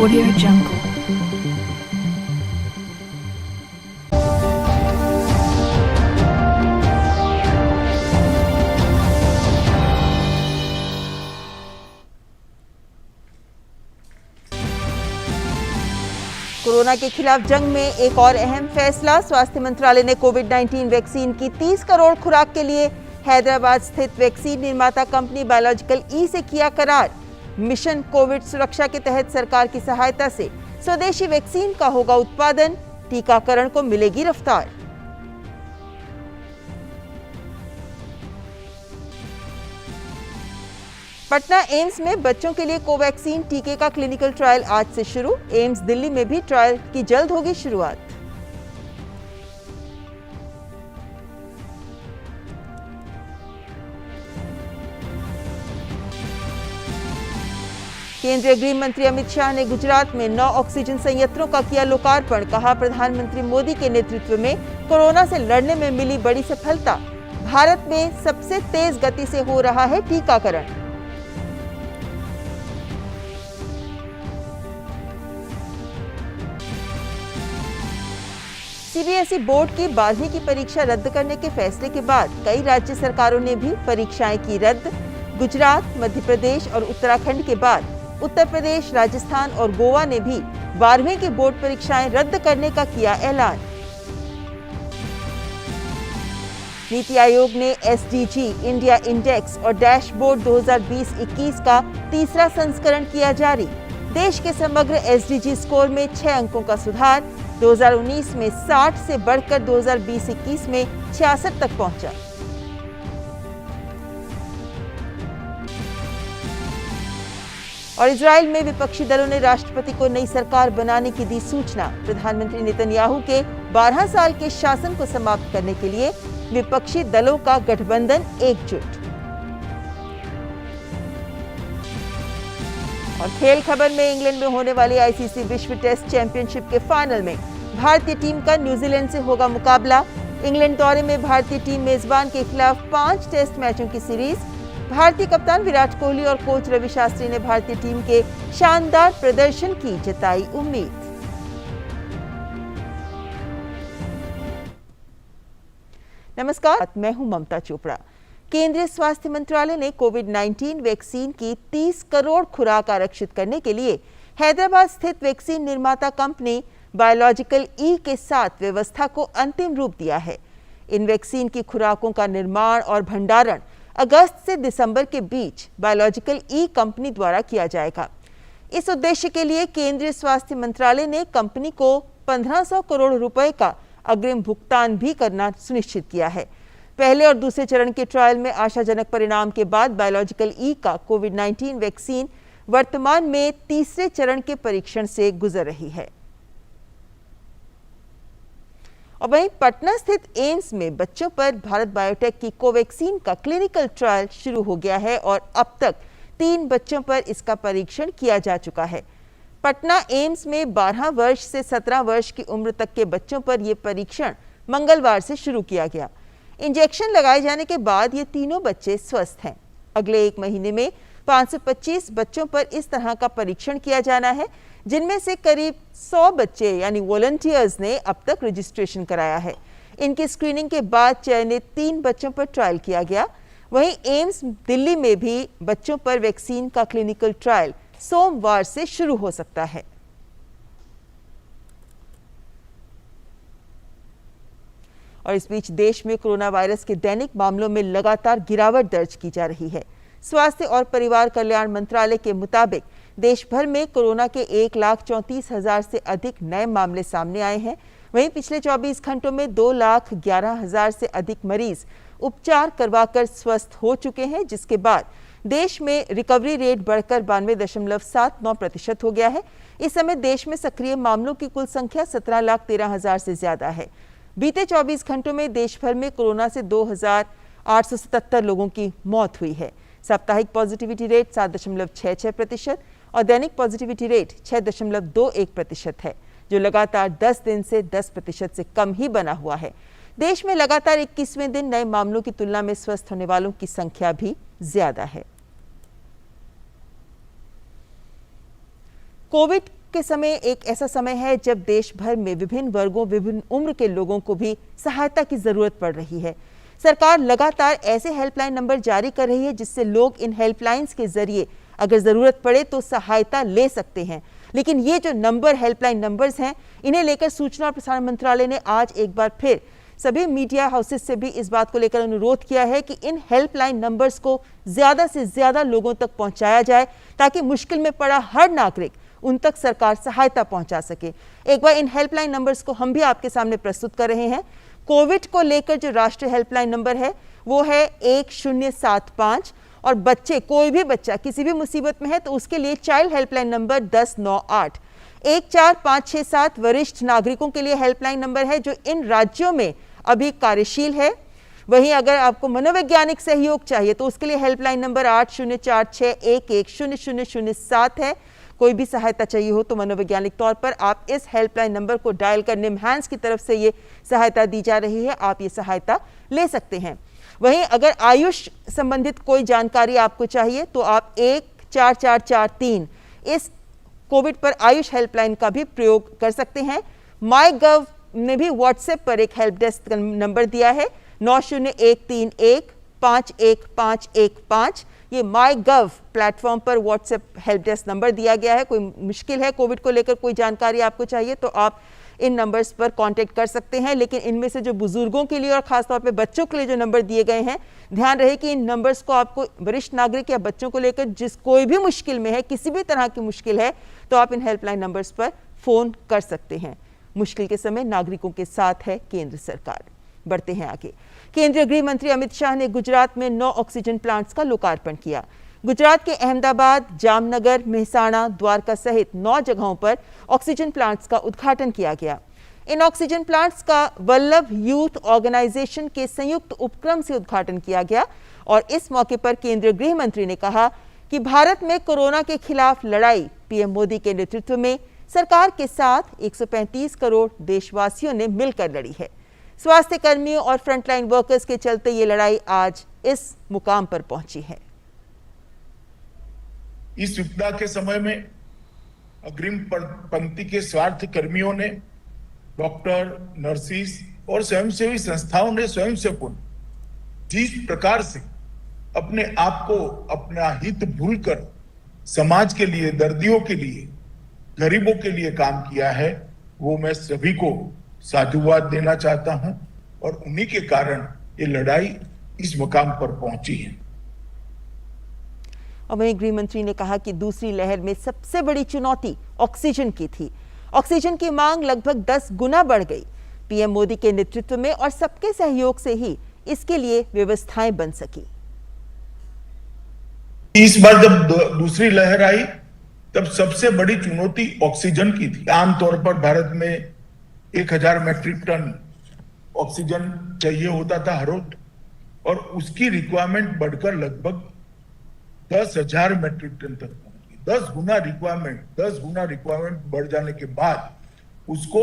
Audio Jungle। Corona के खिलाफ जंग में एक और अहम फैसला। स्वास्थ्य मंत्रालय ने कोविड-19 वैक्सीन की 30 करोड़ खुराक के लिए हैदराबाद स्थित वैक्सीन निर्माता कंपनी बायोलॉजिकल ई से किया करार। मिशन कोविड सुरक्षा के तहत सरकार की सहायता से स्वदेशी वैक्सीन का होगा उत्पादन, टीकाकरण को मिलेगी रफ्तार। पटना एम्स में बच्चों के लिए कोवैक्सीन टीके का क्लिनिकल ट्रायल आज से शुरू। एम्स दिल्ली में भी ट्रायल की जल्द होगी शुरुआत। केंद्रीय गृह मंत्री अमित शाह ने गुजरात में 9 ऑक्सीजन संयंत्रों का किया लोकार्पण। कहा, प्रधानमंत्री मोदी के नेतृत्व में कोरोना से लड़ने में मिली बड़ी सफलता। भारत में सबसे तेज गति से हो रहा है टीकाकरण। सीबीएसई बोर्ड की 12वीं की परीक्षा रद्द करने के फैसले के बाद कई राज्य सरकारों ने भी परीक्षाएं की रद्द। गुजरात, मध्य प्रदेश और उत्तराखंड के बाद उत्तर प्रदेश, राजस्थान और गोवा ने भी 12वीं की बोर्ड परीक्षाएं रद्द करने का किया ऐलान। नीति आयोग ने एसडीजी इंडिया इंडेक्स और डैशबोर्ड 2020-21 का तीसरा संस्करण किया जारी। देश के समग्र एसडीजी स्कोर में 6 अंकों का सुधार। 2019 में 60 से बढ़कर 2020-21 में 66 तक पहुंचा। और इजराइल में विपक्षी दलों ने राष्ट्रपति को नई सरकार बनाने की दी सूचना। प्रधानमंत्री नेतन्याहू के 12 साल के शासन को समाप्त करने के लिए विपक्षी दलों का गठबंधन एकजुट। और खेल खबर में इंग्लैंड में होने वाली आईसीसी विश्व टेस्ट चैंपियनशिप के फाइनल में भारतीय टीम का न्यूजीलैंड से होगा मुकाबला। इंग्लैंड दौरे में भारतीय टीम मेजबान के खिलाफ 5 टेस्ट मैचों की सीरीज। भारतीय कप्तान विराट कोहली और कोच रवि शास्त्री ने भारतीय टीम के शानदार प्रदर्शन की जताई उम्मीद। नमस्कार, मैं हूं ममता चोपड़ा। केंद्रीय स्वास्थ्य मंत्रालय ने कोविड-19 वैक्सीन की 30 करोड़ खुराक आरक्षित करने के लिए हैदराबाद स्थित वैक्सीन निर्माता कंपनी बायोलॉजिकल ई के साथ व्यवस्था को अंतिम रूप दिया है। इन वैक्सीन की खुराकों का निर्माण और भंडारण अगस्त से दिसंबर के बीच बायोलॉजिकल ई कंपनी द्वारा किया जाएगा। इस उद्देश्य के लिए केंद्रीय स्वास्थ्य मंत्रालय ने कंपनी को 1500 करोड़ रुपए का अग्रिम भुगतान भी करना सुनिश्चित किया है। पहले और दूसरे चरण के ट्रायल में आशाजनक परिणाम के बाद बायोलॉजिकल ई का कोविड-19 वैक्सीन वर्तमान में तीसरे चरण के परीक्षण से गुजर रही है। और वहीं पटना स्थित एम्स में बच्चों पर भारत बायोटेक की कोवैक्सीन का क्लिनिकल ट्रायल शुरू हो गया है और अब तक 3 बच्चों पर इसका परीक्षण किया जा चुका है। पटना एम्स में 12 वर्ष से 17 वर्ष की उम्र तक के बच्चों पर यह परीक्षण मंगलवार से शुरू किया गया। इंजेक्शन लगाए जाने के बाद ये तीनों बच्चे स्वस्थ हैं। अगले 1 महीने में 525 बच्चों पर इस तरह का परीक्षण किया जाना है, जिनमें से करीब 100 बच्चे यानी वॉलंटियर्स ने अब तक रजिस्ट्रेशन कराया है। इनकी स्क्रीनिंग के बाद चयनित 3 बच्चों पर ट्रायल किया गया। वहीं एम्स दिल्ली में भी बच्चों पर वैक्सीन का क्लिनिकल ट्रायल सोमवार से शुरू हो सकता है। और इस बीच देश में कोरोना वायरस के दैनिक मामलों में लगातार गिरावट दर्ज की जा रही है। स्वास्थ्य और परिवार कल्याण मंत्रालय के मुताबिक देश भर में कोरोना के 1,34,000 से अधिक नए मामले सामने आए हैं। वहीं पिछले 24 घंटों में 2,11,000 से अधिक मरीज उपचार करवाकर स्वस्थ हो चुके हैं, जिसके बाद देश में रिकवरी रेट बढ़कर 92.79% हो गया है। इस समय देश में सक्रिय मामलों की कुल संख्या 17,13,000 से ज्यादा है। बीते 24 घंटों में देश भर में कोरोना से 2,877 लोगों की मौत हुई है। साप्ताहिक पॉजिटिविटी रेट 7.66% और दैनिक पॉजिटिविटी रेट 6.21% है, जो लगातार 10 दिन से 10% से कम ही बना हुआ है। देश में लगातार 21वें दिन नए मामलों की तुलना में स्वस्थ होने वालों की संख्या भी ज्यादा है। कोविड के समय एक ऐसा समय है जब देश भर में विभिन्न वर्गों, विभिन्न उम्र के लोगों को भी सहायता की जरूरत पड़ रही है। सरकार लगातार ऐसे हेल्पलाइन नंबर जारी कर रही है जिससे लोग इन हेल्पलाइंस के जरिए अगर जरूरत पड़े तो सहायता ले सकते हैं। लेकिन ये जो नंबर, हेल्पलाइन नंबर्स हैं, इन्हें लेकर सूचना और प्रसारण मंत्रालय ने आज एक बार फिर सभी मीडिया हाउसेस से भी इस बात को लेकर अनुरोध किया है कि इन हेल्पलाइन नंबर्स को ज्यादा से ज्यादा लोगों तक पहुंचाया जाए ताकि मुश्किल में पड़ा हर नागरिक उन तक सरकार सहायता पहुंचा सके। एक बार इन हेल्पलाइन नंबर्स को हम भी आपके सामने प्रस्तुत कर रहे हैं। कोविड को लेकर जो राष्ट्रीय हेल्पलाइन नंबर है वो है 1075 और बच्चे, कोई भी बच्चा किसी भी मुसीबत में है तो उसके लिए चाइल्ड हेल्पलाइन नंबर 1098। 14567 वरिष्ठ नागरिकों के लिए हेल्पलाइन नंबर है जो इन राज्यों में अभी कार्यशील है। वहीं अगर आपको मनोवैज्ञानिक सहयोग चाहिए तो उसके लिए हेल्पलाइन नंबर 8046110007 है। कोई भी सहायता चाहिए हो तो मनोवैज्ञानिक तौर पर आप इस हेल्पलाइन नंबर को डायल कर निमहांस की तरफ से ये सहायता दी जा रही है, आप ये सहायता ले सकते हैं। वहीं अगर आयुष संबंधित कोई जानकारी आपको चाहिए तो आप 14443 इस कोविड पर आयुष हेल्पलाइन का भी प्रयोग कर सकते हैं। माईगव ने भी व्हाट्सएप पर एक हेल्प डेस्क नंबर दिया है 9013151515। ये माईगव प्लेटफॉर्म पर व्हाट्सएप हेल्प डेस्क नंबर दिया गया है। कोई मुश्किल है, कोविड को लेकर कोई जानकारी आपको चाहिए तो आप इन नंबर्स पर कांटेक्ट कर सकते हैं। लेकिन इनमें से जो बुजुर्गों के लिए और खासतौर पे बच्चों के लिए जो नंबर दिए गए हैं, ध्यान रहे कि इन नंबर्स को आपको वरिष्ठ नागरिक या बच्चों को लेकर जिस कोई भी मुश्किल में है, किसी भी तरह की मुश्किल है, तो आप इन हेल्पलाइन नंबर्स पर फोन कर सकते हैं। मुश्किल के समय नागरिकों के साथ है केंद्र सरकार। बढ़ते हैं आगे। केंद्रीय गृह मंत्री अमित शाह ने गुजरात में 9 ऑक्सीजन प्लांट्स का लोकार्पण किया। गुजरात के अहमदाबाद, जामनगर, मेहसाणा, द्वारका सहित 9 जगहों पर ऑक्सीजन प्लांट्स का उद्घाटन किया गया। इन ऑक्सीजन प्लांट्स का वल्लभ यूथ ऑर्गेनाइजेशन के संयुक्त उपक्रम से उद्घाटन किया गया और इस मौके पर केंद्रीय गृह मंत्री ने कहा कि भारत में कोरोना के खिलाफ लड़ाई पीएम मोदी के नेतृत्व में सरकार के साथ 135 करोड़ देशवासियों ने मिलकर लड़ी है। स्वास्थ्य कर्मियों और फ्रंटलाइन वर्कर्स के चलते ये लड़ाई आज इस मुकाम पर पहुंची है। इस विपदा के समय में अग्रिम पंक्ति के स्वास्थ्य कर्मियों ने, डॉक्टर, नर्सिस और स्वयंसेवी संस्थाओं ने स्वयंसेवकों जिस प्रकार से अपने आप को, अपना हित भूलकर समाज के लिए, दर्दियों के लिए, गरीबों के लिए काम किया है, वो मैं सभी को साधुवाद देना चाहता हूं और उन्हीं के कारण ये लड़ाई इस मुकाम पर पहुंची है। और वहीं गृह मंत्री ने कहा कि दूसरी लहर में सबसे बड़ी चुनौती ऑक्सीजन की थी। ऑक्सीजन की मांग लगभग 10 गुना बढ़ गई। पीएम मोदी के नेतृत्व में और सबके सहयोग से ही इसके लिए व्यवस्थाएं बन सकी। इस बार जब दूसरी लहर आई तब सबसे बड़ी चुनौती ऑक्सीजन की थी। आमतौर पर भारत में 1000 मैट्रिक टन ऑक्सीजन चाहिए होता था हर रोज और उसकी रिक्वायरमेंट बढ़कर लगभग 10,000 मैट्रिक टन तक पहुंच गई। 10 गुना रिक्वायरमेंट बढ़ जाने के बाद उसको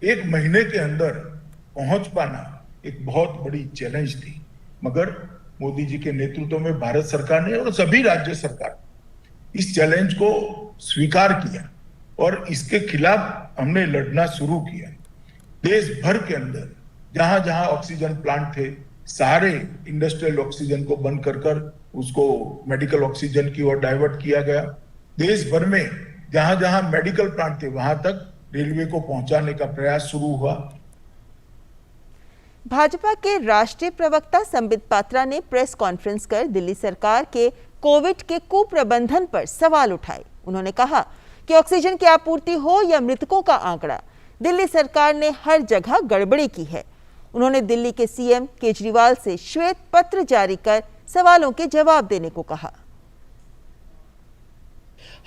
एक महीने के अंदर पहुंच पाना एक बहुत बड़ी चैलेंज थी। मगर मोदी जी के नेतृत्व में भारत सरकार ने और सभी राज्य सरकार इस चैलेंज को स्वीकार किया और इसके खिलाफ हमने लड़ना शुरू किया। देश भर के अंदर जहां जहां ऑक्सीजन प्लांट थे, सारे इंडस्ट्रियल ऑक्सीजन को बंद कर उसको मेडिकल ऑक्सीजन की ओर डाइवर्ट किया गया। देश भर में जहां जहां मेडिकल प्लांट थे वहां तक रेलवे को पहुंचाने का प्रयास शुरू हुआ। भाजपा के राष्ट्रीय प्रवक्ता संबित पात्रा ने प्रेस कॉन्फ्रेंस कर दिल्ली सरकार के कोविड के कुप्रबंधन पर सवाल उठाए। उन्होंने कहा कि ऑक्सीजन की आपूर्ति हो या मृतकों का आंकड़ा, दिल्ली सरकार ने हर जगह गड़बड़ी की है। उन्होंने दिल्ली के सीएम केजरीवाल से श्वेत पत्र जारी कर सवालों के जवाब देने को कहा।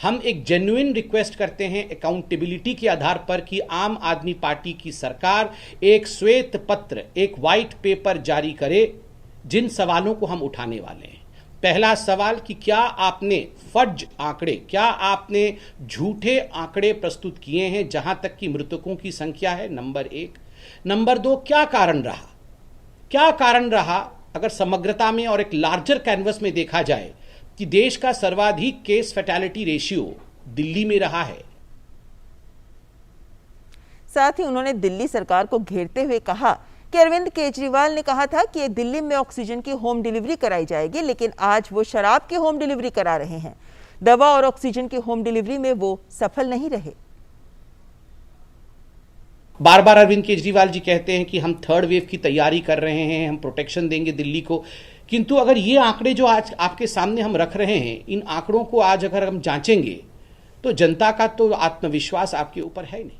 हम एक जेन्युइन रिक्वेस्ट करते हैं अकाउंटेबिलिटी के आधार पर कि आम आदमी पार्टी की सरकार एक श्वेत पत्र, एक व्हाइट पेपर जारी करे जिन सवालों को हम उठाने वाले हैं। पहला सवाल कि क्या आपने फर्ज आंकड़े, क्या आपने झूठे आंकड़े प्रस्तुत किए हैं जहां तक कि मृतकों की संख्या है, नंबर 1। नंबर 2, क्या कारण रहा अगर समग्रता में और एक लार्जर कैनवस में देखा जाए कि देश का सर्वाधिक केस फैटेलिटी रेशियो दिल्ली में रहा है, साथ ही उन्होंने दिल्ली सरकार को घेरते हुए कहा कि अरविंद केजरीवाल ने कहा था कि दिल्ली में ऑक्सीजन की होम डिलीवरी कराई जाएगी, लेकिन आज वो शराब की होम डिलीवरी करा रहे हैं। दवा और ऑक्सीजन की होम डिलीवरी में वो सफल नहीं रहे। बार बार अरविंद केजरीवाल जी कहते हैं कि हम थर्ड वेव की तैयारी कर रहे हैं, हम प्रोटेक्शन देंगे दिल्ली को, किंतु अगर ये आंकड़े जो आज आपके सामने हम रख रहे हैं, इन आंकड़ों को आज अगर हम जांचेंगे तो जनता का तो आत्मविश्वास आपके ऊपर है नहीं।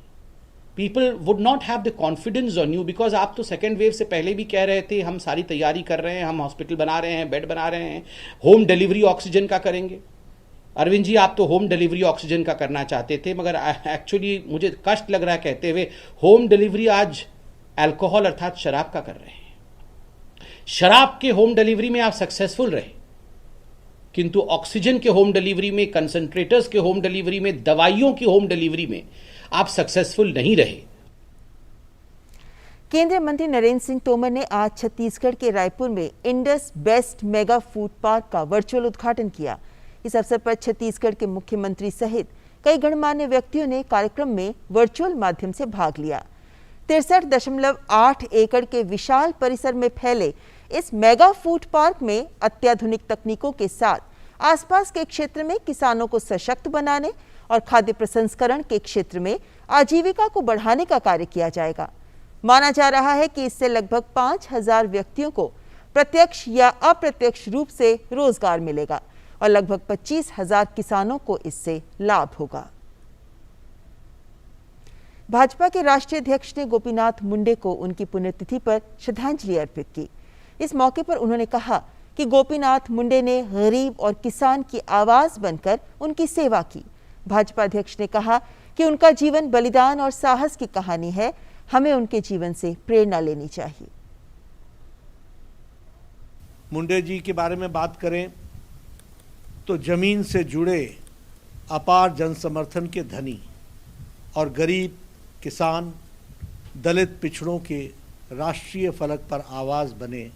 People would not have the confidence on you, because आप तो सेकेंड वेव से पहले भी कह रहे थे हम सारी तैयारी कर रहे हैं, हम हॉस्पिटल बना रहे हैं, बेड बना रहे हैं, होम डिलीवरी ऑक्सीजन का करेंगे। अरविंद जी, आप तो होम डिलीवरी ऑक्सीजन का करना चाहते थे, मगर एक्चुअली मुझे कष्ट लग रहा है कहते हुए, होम डिलीवरी आज अल्कोहल अर्थात शराब का कर रहे हैं। शराब के होम डिलीवरी में आप सक्सेसफुल रहे, किंतु ऑक्सीजन के होम डिलीवरी में, कंसंट्रेटर्स के होम डिलीवरी में, दवाइयों की होम डिलीवरी में आप सक्सेसफुल नहीं रहे। केंद्रीय मंत्री नरेंद्र सिंह तोमर ने आज छत्तीसगढ़ के रायपुर में Indus best mega food park का वर्चुअल उद्घाटन किया। इस अवसर पर छत्तीसगढ़ के मुख्यमंत्री सहित कई गणमान्य व्यक्तियों ने कार्यक्रम में वर्चुअल माध्यम से भाग लिया। 63.8 एकड़ के विशाल परिसर में फैले इस मेगा फूड पार्क में अत्याधुनिक तकनीकों के साथ आसपास के क्षेत्र में किसानों को सशक्त बनाने और खाद्य प्रसंस्करण के क्षेत्र में आजीविका को बढ़ाने का कार्य किया जाएगा। माना जा रहा है कि इससे लगभग 5,000 व्यक्तियों को प्रत्यक्ष या अप्रत्यक्ष रूप से रोजगार मिलेगा और लगभग 25,000 किसानों को इससे लाभ होगा। भाजपा के राष्ट्रीय अध्यक्ष ने गोपीनाथ मुंडे को उनकी पुण्यतिथि पर श्रद्धांजलि अर्पित की। इस मौके पर उन्होंने कहा कि गोपीनाथ मुंडे ने गरीब और किसान की आवाज बनकर उनकी सेवा की। भाजपा अध्यक्ष ने कहा कि उनका जीवन बलिदान और साहस की कहानी है, हमें उनके जीवन से प्रेरणा लेनी चाहिए। मुंडे जी के बारे में बात करें तो जमीन से जुड़े अपार जनसमर्थन के धनी और गरीब, किसान, दलित पिछड़ों के राष्ट्रीय फलक पर आवाज बने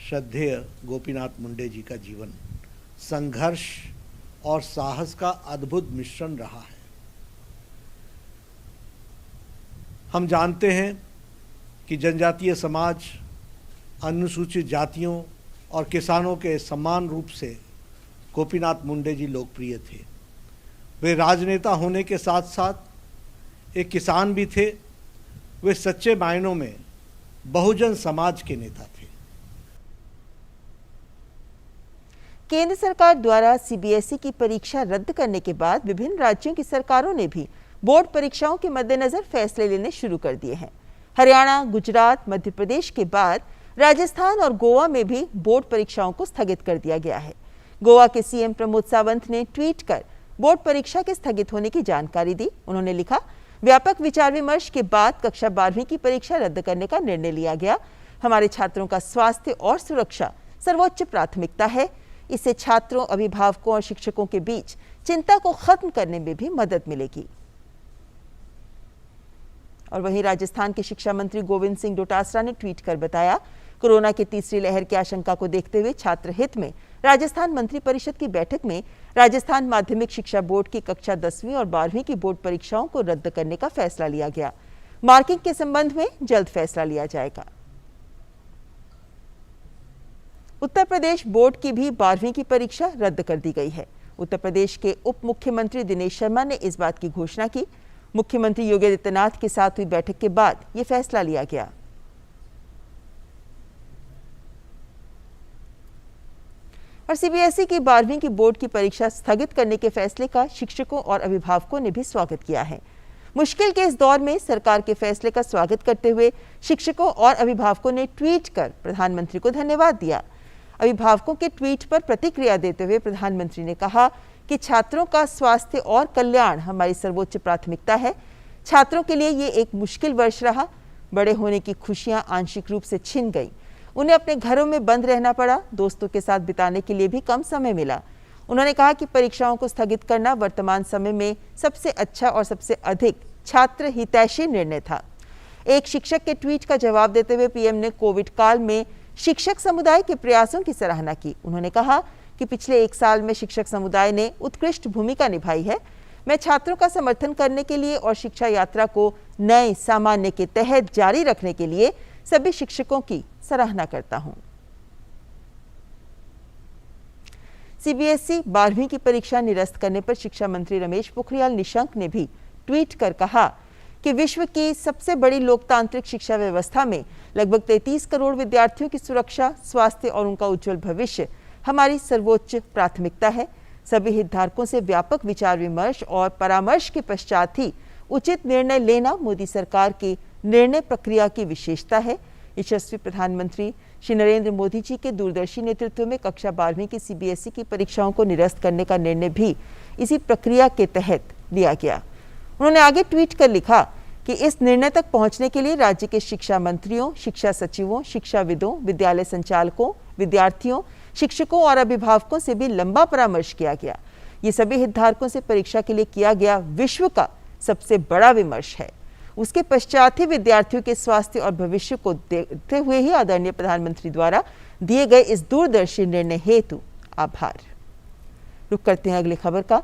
श्रद्धेय गोपीनाथ मुंडे जी का जीवन संघर्ष और साहस का अद्भुत मिश्रण रहा है। हम जानते हैं कि जनजातीय समाज, अनुसूचित जातियों और किसानों के समान रूप से गोपीनाथ मुंडे जी लोकप्रिय थे। वे राजनेता होने के साथ साथ एक किसान भी थे। वे सच्चे मायनों में बहुजन समाज के नेता थे। केंद्र सरकार द्वारा सीबीएसई की परीक्षा रद्द करने के बाद विभिन्न राज्यों की सरकारों ने भी बोर्ड परीक्षाओं के मद्देनजर फैसले लेने शुरू कर दिए हैं। हरियाणा, गुजरात, मध्य प्रदेश के बाद राजस्थान और गोवा में भी बोर्ड परीक्षाओं को स्थगित कर दिया गया है। गोवा के सीएम प्रमोद सावंत ने ट्वीट कर बोर्ड परीक्षा के स्थगित होने की जानकारी दी। उन्होंने लिखा, व्यापक विचार विमर्श के बाद कक्षा 12वीं की परीक्षा रद्द करने का निर्णय लिया गया। हमारे छात्रों का स्वास्थ्य और सुरक्षा सर्वोच्च प्राथमिकता है। इससे छात्रों, अभिभावकों और शिक्षकों के बीच चिंता को खत्म करने में भी मदद मिलेगी। और वहीं राजस्थान के शिक्षा मंत्री गोविंद सिंह डोटासरा ने ट्वीट कर बताया, कोरोना की तीसरी लहर की आशंका को देखते हुए छात्र हित में राजस्थान मंत्री परिषद की बैठक में राजस्थान माध्यमिक शिक्षा बोर्ड की कक्षा 10वीं और 12वीं की बोर्ड परीक्षाओं को रद्द करने का फैसला लिया गया। मार्किंग के संबंध में जल्द फैसला लिया जाएगा। उत्तर प्रदेश बोर्ड की भी 12वीं की परीक्षा रद्द कर दी गई है। उत्तर प्रदेश के उप मुख्यमंत्री दिनेश शर्मा ने इस बात की घोषणा की। मुख्यमंत्री योगी आदित्यनाथ के साथ हुई बैठक के बाद यह फैसला लिया गया। और सीबीएसई की 12वीं की बोर्ड की परीक्षा स्थगित करने के फैसले का शिक्षकों और अभिभावकों ने भी स्वागत किया है। मुश्किल के इस दौर में सरकार के फैसले का स्वागत करते हुए शिक्षकों और अभिभावकों ने ट्वीट कर प्रधानमंत्री को धन्यवाद दिया। अभिभावकों के ट्वीट पर प्रतिक्रिया देते हुए प्रधानमंत्री ने कहा कि छात्रों का स्वास्थ्य और कल्याण हमारी सर्वोच्च प्राथमिकता है। छात्रों के लिए ये एक मुश्किल वर्ष रहा। बड़े होने की खुशियां आंशिक रूप से छिन गई। उन्हें अपने घरों में बंद रहना पड़ा। दोस्तों के साथ बिताने के लिए भी कम समय मिला। उन्होंने कहा कि परीक्षाओं को स्थगित करना वर्तमान समय में सबसे अच्छा और सबसे अधिक छात्र हितैषी निर्णय था। एक शिक्षक के ट्वीट का जवाब देते हुए पीएम ने कोविड काल में शिक्षक समुदाय के प्रयासों की सराहना की। उन्होंने कहा कि पिछले 1 साल में शिक्षक समुदाय ने उत्कृष्ट भूमिका निभाई है। मैं छात्रों का समर्थन करने के लिए और शिक्षा यात्रा को नए सामान्य के तहत जारी रखने के लिए सभी शिक्षकों की सराहना करता हूं। सीबीएसई 12वीं की परीक्षा निरस्त करने पर शिक्षा मंत्री रमेश पोखरियाल निशंक ने भी ट्वीट कर कहा कि विश्व की सबसे बड़ी लोकतांत्रिक शिक्षा व्यवस्था में लगभग 33 करोड़ विद्यार्थियों की सुरक्षा, स्वास्थ्य और उनका उज्जवल भविष्य हमारी सर्वोच्च प्राथमिकता है। सभी हितधारकों से व्यापक विचार विमर्श और परामर्श के पश्चात ही उचित निर्णय लेना मोदी सरकार की निर्णय प्रक्रिया की विशेषता है। यशस्वी प्रधानमंत्री श्री नरेंद्र मोदी जी के दूरदर्शी नेतृत्व में कक्षा 12वीं की सीबीएसई की परीक्षाओं को निरस्त करने का निर्णय भी इसी प्रक्रिया के तहत लिया गया। उन्होंने आगे ट्वीट कर लिखा कि इस निर्णय तक पहुंचने के लिए राज्य के शिक्षा मंत्रियों, शिक्षा सचिवों, शिक्षाविदों, विद्यालय संचालकों, विद्यार्थियों, शिक्षकों और अभिभावकों से भी लंबा परामर्श किया गया। ये सभी हितधारकों से परीक्षा के लिए किया गया विश्व का सबसे बड़ा विमर्श है। उसके पश्चात ही विद्यार्थियों के स्वास्थ्य और भविष्य को देखते हुए ही आदरणीय प्रधानमंत्री द्वारा दिए गए इस दूरदर्शी निर्णय हेतु आभार। रुक करते हैं अगली खबर का।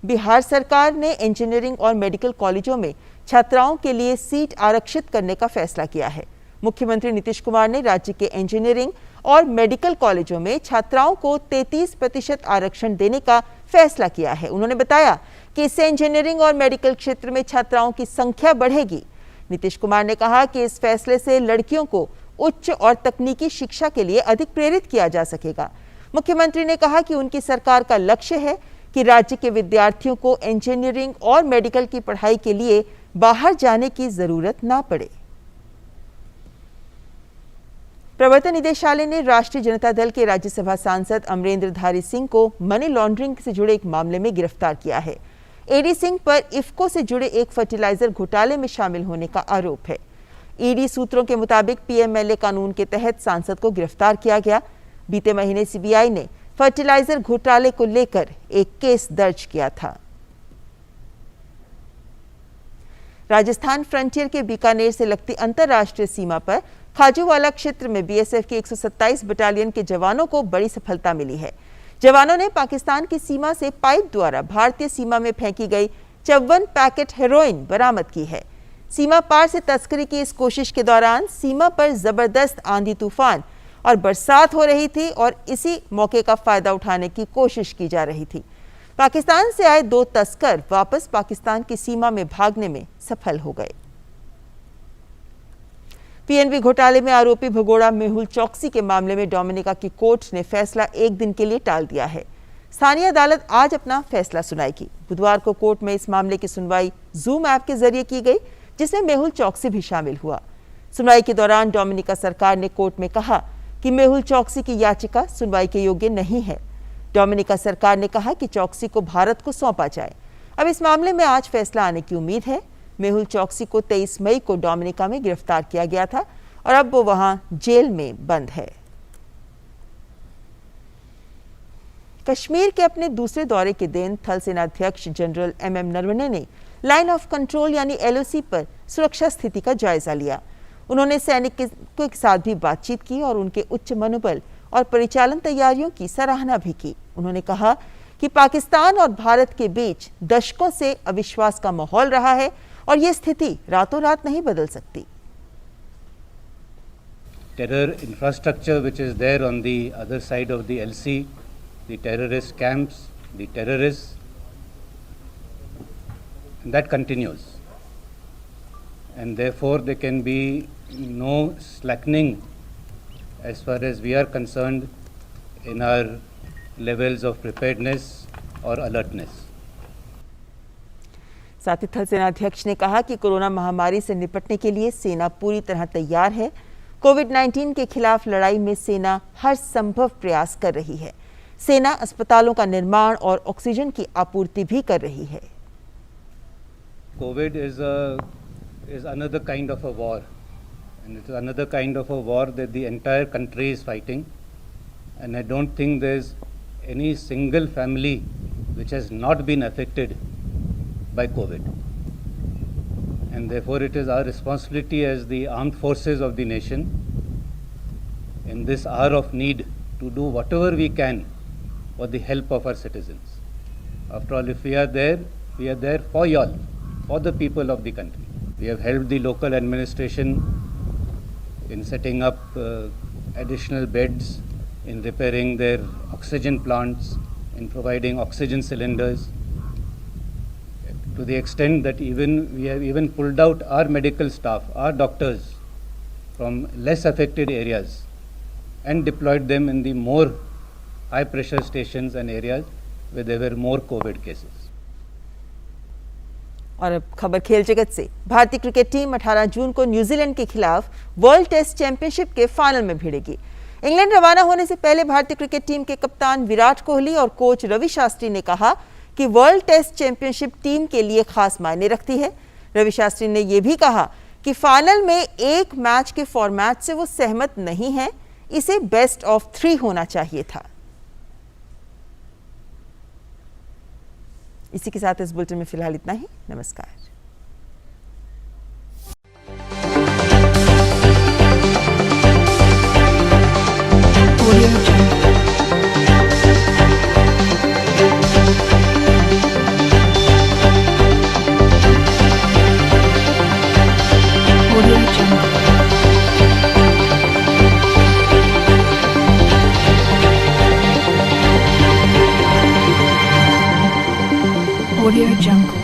बिहार सरकार ने इंजीनियरिंग और मेडिकल कॉलेजों में छात्राओं के लिए सीट आरक्षित करने का फैसला किया है। मुख्यमंत्री नीतीश कुमार ने राज्य के इंजीनियरिंग और मेडिकल कॉलेजों में छात्राओं को 33% आरक्षण देने का फैसला किया है। उन्होंने बताया कि इससे इंजीनियरिंग और मेडिकल क्षेत्र में छात्राओं की संख्या बढ़ेगी। नीतीश कुमार ने कहा कि इस फैसले से लड़कियों को उच्च और तकनीकी शिक्षा के लिए अधिक प्रेरित किया जा सकेगा। मुख्यमंत्री ने कहा कि उनकी सरकार का लक्ष्य है कि राज्य के विद्यार्थियों को इंजीनियरिंग और मेडिकल की पढ़ाई के लिए बाहर जाने की जरूरत ना पड़े। प्रवर्तन निदेशालय ने राष्ट्रीय जनता दल के राज्यसभा सांसद अमरेंद्रधारी सिंह को मनी लॉन्ड्रिंग से जुड़े एक मामले में गिरफ्तार किया है। एडी सिंह पर इफ्को से जुड़े एक फर्टिलाइजर घोटाले में शामिल होने का आरोप है। ईडी सूत्रों के मुताबिक पीएमएलए कानून के तहत सांसद को गिरफ्तार किया गया। बीते महीने सीबीआई ने फर्टिलाइजर घोटाले को लेकर एक केस दर्ज किया था। राजस्थान फ्रंटियर के बीकानेर से लगती अंतर्राष्ट्रीय सीमा पर खाजूवाला क्षेत्र में बीएसएफ की 127 बटालियन के जवानों को बड़ी सफलता मिली है। जवानों ने पाकिस्तान की सीमा से पाइप द्वारा भारतीय सीमा में फेंकी गई 54 पैकेट हेरोइन बरामद की है। सीमा पार से तस्करी की इस कोशिश के दौरान सीमा पर जबरदस्त आंधी तूफान और बरसात हो रही थी और इसी मौके का फायदा उठाने की कोशिश की जा रही थी। पाकिस्तान से आए 2 तस्कर वापस पाकिस्तान की सीमा में भागने में सफल हो गए। पीएनबी घोटाले में आरोपी भगोड़ा मेहुल चौकसी के मामले में डोमिनिका की कोर्ट ने फैसला 1 दिन के लिए टाल दिया है। स्थानीय अदालत आज अपना फैसला सुनाएगी। बुधवार को कोर्ट में इस मामले की सुनवाई जूम ऐप के जरिए की गई, जिसमें मेहुल चौकसी भी शामिल हुआ। सुनवाई के दौरान डोमिनिका सरकार ने कोर्ट में कहा कि मेहुल चौकसी की याचिका सुनवाई के योग्य नहीं है। डोमिनिका सरकार ने कहा कि चौकसी को भारत को सौंपा जाए। अब इस मामले में आज फैसला आने की उम्मीद है। मेहुल चौकसी को 23 मई को डोमिनिका में गिरफ्तार किया गया था और अब वो वहां जेल में बंद है। कश्मीर के अपने दूसरे दौरे के दिन थल सेनाध्यक्ष जनरल एमएम नरवणे ने लाइन ऑफ कंट्रोल यानी एलओसी पर सुरक्षा स्थिति का जायजा लिया। उन्होंने सैनिकों के साथ भी बातचीत की और उनके उच्च मनोबल और परिचालन तैयारियों की सराहना भी की। उन्होंने कहा कि पाकिस्तान और भारत के बीच दशकों से अविश्वास का माहौल रहा है और ये स्थिति रातों रात नहीं बदल सकती। Terror infrastructure which is there on the other side of the LC, the terrorist camps, the terrorists, and that continues. And therefore there can be no slackening as far as we are concerned in our levels of preparedness or alertness. साथ ही थल सेनाध्यक्ष ने कहा कि corona महामारी से निपटने के लिए सेना पूरी तरह तैयार है। कोविड-19 के खिलाफ लड़ाई में सेना हर संभव प्रयास कर रही है। सेना अस्पतालों का निर्माण और ऑक्सीजन की आपूर्ति भी कर रही है। COVID is another kind of a war, and it's another kind of a war that the entire country is fighting, and I don't think there's any single family which has not been affected by COVID, and therefore it is our responsibility as the armed forces of the nation in this hour of need to do whatever we can for the help of our citizens. After all, if we are there, We are there for y'all, for the people of the country. We have helped the local administration in setting up additional beds, in repairing their oxygen plants, in providing oxygen cylinders, to the extent that we have even pulled out our medical staff, our doctors, from less affected areas and deployed them in the more high pressure stations and areas where there were more COVID cases. और अब खबर खेल जगत से। भारतीय cricket team 18 जून को New Zealand के खिलाफ वर्ल्ड टेस्ट चैंपियनशिप के फाइनल में भिड़ेगी। इंग्लैंड रवाना होने से पहले भारतीय क्रिकेट टीम के कप्तान विराट कोहली और कोच रवि शास्त्री ने कहा कि वर्ल्ड टेस्ट चैंपियनशिप टीम के लिए खास मायने रखती है। रवि शास्त्री ने यह भी कहा कि फाइनल में एक मैच के फॉर्मेट से वो सहमत नहीं है, इसे बेस्ट ऑफ 3 होना चाहिए था। इसी के साथ इस बुलेटिन में फिलहाल इतना ही। नमस्कार। Audio Jungle.